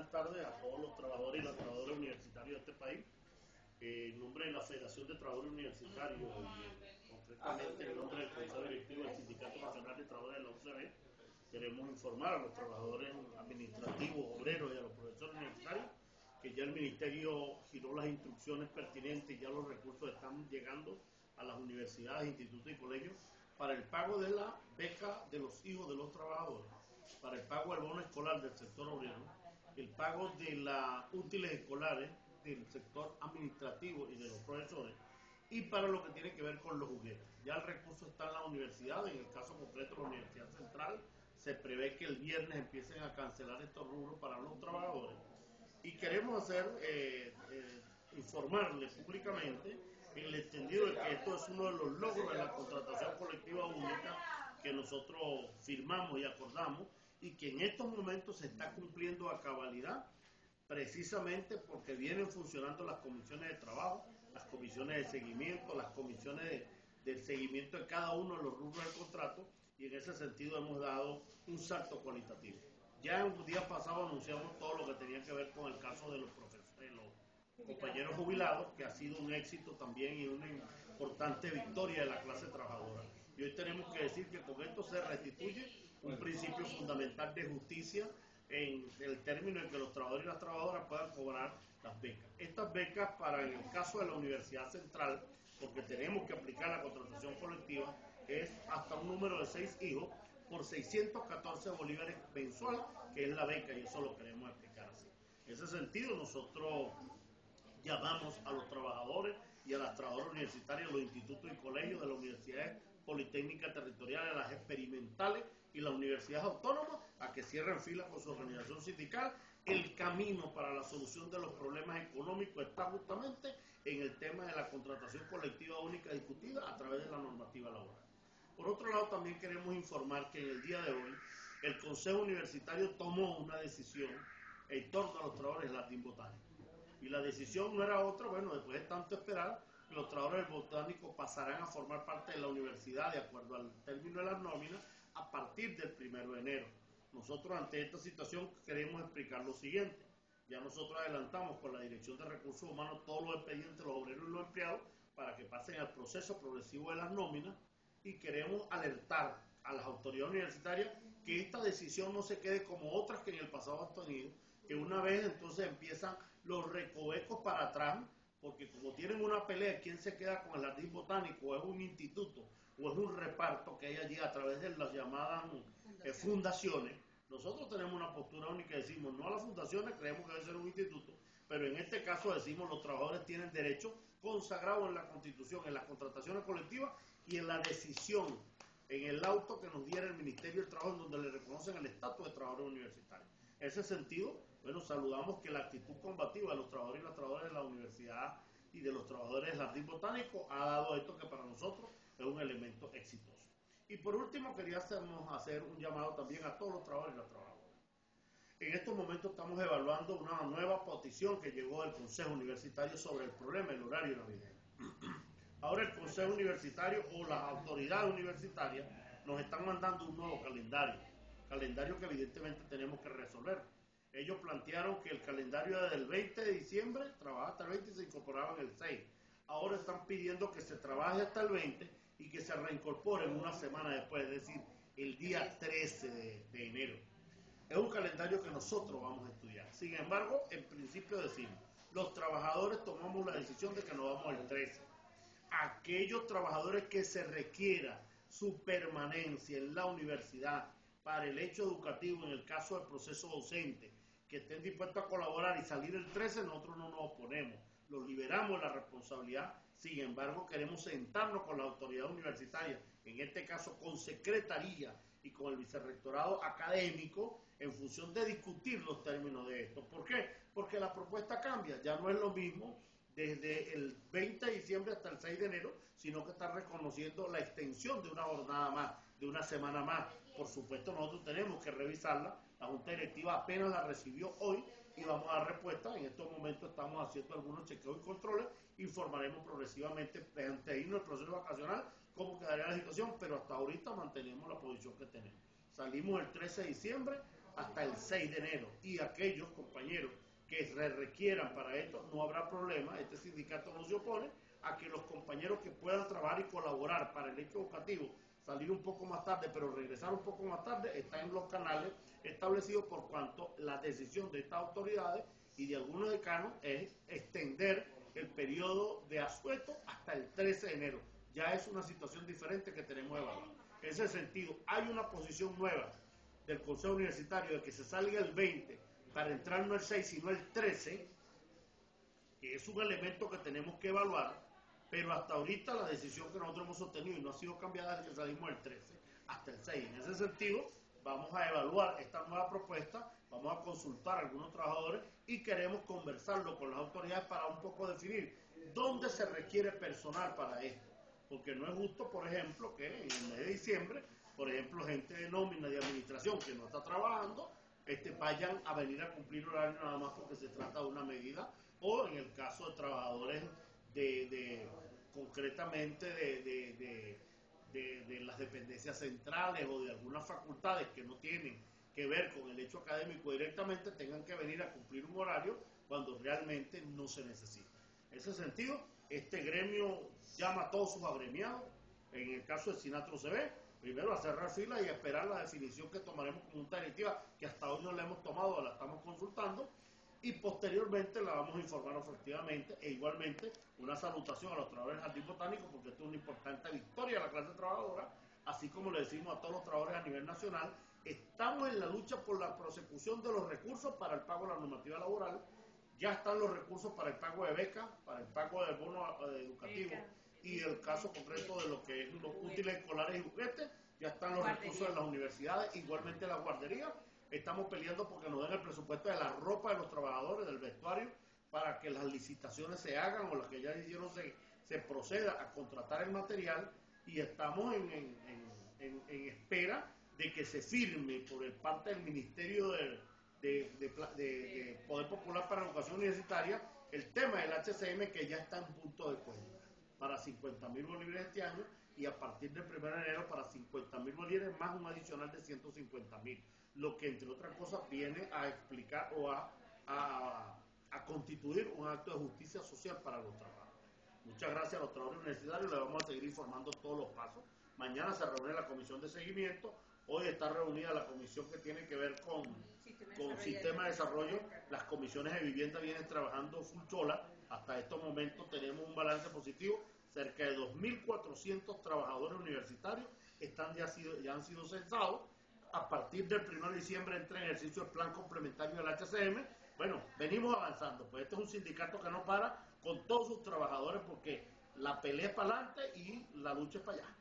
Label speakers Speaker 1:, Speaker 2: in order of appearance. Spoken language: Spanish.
Speaker 1: buenas tardes a todos los trabajadores y las trabajadoras universitarios de este país. En nombre de la Federación de Trabajadores Universitarios y concretamente en nombre del Consejo Directivo del Sindicato Nacional de Trabajadores de la UCB, queremos informar a los trabajadores administrativos, obreros y a los profesores universitarios que ya el Ministerio giró las instrucciones pertinentes y ya los recursos están llegando a las universidades, institutos y colegios para el pago de la beca de los hijos de los trabajadores, para el pago del bono escolar del sector obrero, el pago de las útiles escolares del sector administrativo y de los profesores, y para lo que tiene que ver con los juguetes. Ya el recurso está en la universidad, en el caso concreto de la Universidad Central, se prevé que el viernes empiecen a cancelar estos rubros para los trabajadores. Y queremos informarles públicamente en el entendido de que esto es uno de los logros de la contratación colectiva única que nosotros firmamos y acordamos y que en estos momentos se está cumpliendo a cabalidad, precisamente porque vienen funcionando las comisiones de trabajo, las comisiones de seguimiento, las comisiones del seguimiento de cada uno de los rubros del contrato, y en ese sentido hemos dado un salto cualitativo. Ya en un día pasado anunciamos todo lo que tenía que ver con el caso de los profesores, de los compañeros jubilados, que ha sido un éxito también y una importante victoria de la clase trabajadora. Y hoy tenemos que decir que con esto se restituye un principio fundamental de justicia en el término en que los trabajadores y las trabajadoras puedan cobrar las becas. Estas becas, para en el caso de la Universidad Central, porque tenemos que aplicar la contratación colectiva, es hasta un número de 6 hijos por 614 bolívares mensual, que es la beca, y eso lo queremos explicar así. En ese sentido, nosotros llamamos a los trabajadores y a las trabajadoras universitarias, a los institutos y colegios de las universidades politécnicas territoriales, las experimentales y las universidades autónomas, a que cierren filas con su organización sindical. El camino para la solución de los problemas económicos está justamente en el tema de la contratación colectiva única discutida a través de la normativa laboral. Por otro lado, también queremos informar que en el día de hoy el Consejo Universitario tomó una decisión en torno a los trabajadores del jardín botánico. Y la decisión no era otra, bueno, después de tanto esperar, los trabajadores botánicos pasarán a formar parte de la universidad de acuerdo al término de las nóminas a partir del 1 de enero. Nosotros ante esta situación queremos explicar lo siguiente. Ya nosotros adelantamos con la Dirección de Recursos Humanos todos los expedientes, los obreros y los empleados, para que pasen al proceso progresivo de las nóminas, y queremos alertar a las autoridades universitarias que esta decisión no se quede como otras que en el pasado han tenido, que una vez entonces empiezan los recovecos para atrás, porque como tienen una pelea, ¿quién se queda con el jardín botánico? ¿O es un instituto? ¿O es un reparto que hay allí a través de las llamadas fundaciones? Nosotros tenemos una postura única y decimos no a las fundaciones, creemos que debe ser un instituto, pero en este caso decimos los trabajadores tienen derecho consagrado en la Constitución, en las contrataciones colectivas y en la decisión, en el auto que nos diera el Ministerio del Trabajo, en donde le reconocen el estatus de trabajador universitario. En ese sentido, bueno, saludamos que la actitud combativa de los trabajadores y las trabajadoras de la universidad y de los trabajadores del jardín botánico ha dado esto que para nosotros es un elemento exitoso. Y por último, quería hacer un llamado también a todos los trabajadores y las trabajadoras. En estos momentos estamos evaluando una nueva petición que llegó del Consejo Universitario sobre el problema del horario navideño. Ahora el Consejo Universitario o las autoridades universitarias nos están mandando un nuevo calendario que evidentemente tenemos que resolver. Ellos plantearon que el calendario era del 20 de diciembre, trabajaba hasta el 20 y se incorporaban el 6. Ahora están pidiendo que se trabaje hasta el 20 y que se reincorporen una semana después, es decir, el día 13 de enero. Es un calendario que nosotros vamos a estudiar. Sin embargo, en principio decimos, los trabajadores tomamos la decisión de que nos vamos el 13. Aquellos trabajadores que se requiera su permanencia en la universidad para el hecho educativo, en el caso del proceso docente, que estén dispuestos a colaborar y salir el 13, nosotros no nos oponemos, los liberamos de la responsabilidad. Sin embargo, queremos sentarnos con la autoridad universitaria, en este caso con secretaría y con el vicerrectorado académico, en función de discutir los términos de esto. ¿Por qué? Porque la propuesta cambia, ya no es lo mismo desde el 20 de diciembre hasta el 6 de enero, sino que está reconociendo la extensión de una jornada más, de una semana más. Por supuesto, nosotros tenemos que revisarla. La Junta Directiva apenas la recibió hoy y vamos a dar respuesta. En estos momentos estamos haciendo algunos chequeos y controles. Informaremos progresivamente, antes de irnos al proceso vacacional, cómo quedaría la situación, pero hasta ahorita mantenemos la posición que tenemos. Salimos el 13 de diciembre hasta el 6 de enero. Y aquellos compañeros que requieran para esto, no habrá problema, este sindicato no se opone a que los compañeros que puedan trabajar y colaborar para el hecho educativo, salir un poco más tarde, pero regresar un poco más tarde, está en los canales establecidos, por cuanto la decisión de estas autoridades y de algunos decanos es extender el periodo de asueto hasta el 13 de enero. Ya es una situación diferente que tenemos que evaluar. En ese sentido, hay una posición nueva del Consejo Universitario de que se salga el 20 para entrar no el 6 sino el 13, que es un elemento que tenemos que evaluar, pero hasta ahorita la decisión que nosotros hemos sostenido y no ha sido cambiada desde que salimos el 13 hasta el 6. En ese sentido, vamos a evaluar esta nueva propuesta, vamos a consultar a algunos trabajadores y queremos conversarlo con las autoridades para un poco definir dónde se requiere personal para esto. Porque no es justo, por ejemplo, que en el mes de diciembre, por ejemplo, gente de nómina de administración que no está trabajando, vayan a venir a cumplir horario nada más porque se trata de una medida, o en el caso de trabajadores concretamente de las dependencias centrales o de algunas facultades que no tienen que ver con el hecho académico directamente, tengan que venir a cumplir un horario cuando realmente no se necesita. En ese sentido, este gremio llama a todos sus agremiados, en el caso del Sinatro CB, primero a cerrar fila y a esperar la definición que tomaremos como junta directiva, que hasta hoy no la hemos tomado, la estamos consultando, y posteriormente la vamos a informar efectivamente, e igualmente una salutación a los trabajadores del Jardín Botánico, porque esto es una importante victoria de la clase trabajadora, así como le decimos a todos los trabajadores a nivel nacional. Estamos en la lucha por la prosecución de los recursos para el pago de la normativa laboral. Ya están los recursos para el pago de becas, para el pago del bono educativo y el caso concreto de lo que es los útiles escolares y juguetes. Ya están los recursos de las universidades, igualmente las guarderías. Estamos peleando porque nos den el presupuesto de la ropa de los trabajadores, del vestuario, para que las licitaciones se hagan o las que ya hicieron se proceda a contratar el material, y estamos en espera de que se firme por parte del Ministerio de Poder Popular para la Educación Universitaria el tema del HCM, que ya está en punto de cuenta para 50.000 bolívares este año, y a partir del 1 de enero para 50.000 bolívares más un adicional de 150.000, lo que entre otras cosas viene a explicar o a constituir un acto de justicia social para los trabajadores. Muchas gracias a los trabajadores universitarios, les vamos a seguir informando todos los pasos. Mañana se reúne la comisión de seguimiento, hoy está reunida la comisión que tiene que ver con sistema de desarrollo. Las comisiones de vivienda vienen trabajando full chola. Hasta estos momentos tenemos un balance positivo. Cerca de 2.400 trabajadores universitarios ya han sido censados. A partir del 1 de diciembre entra en ejercicio el plan complementario del HCM. Bueno, venimos avanzando, pues este es un sindicato que no para, con todos sus trabajadores, porque la pelea es para adelante y la lucha es para allá.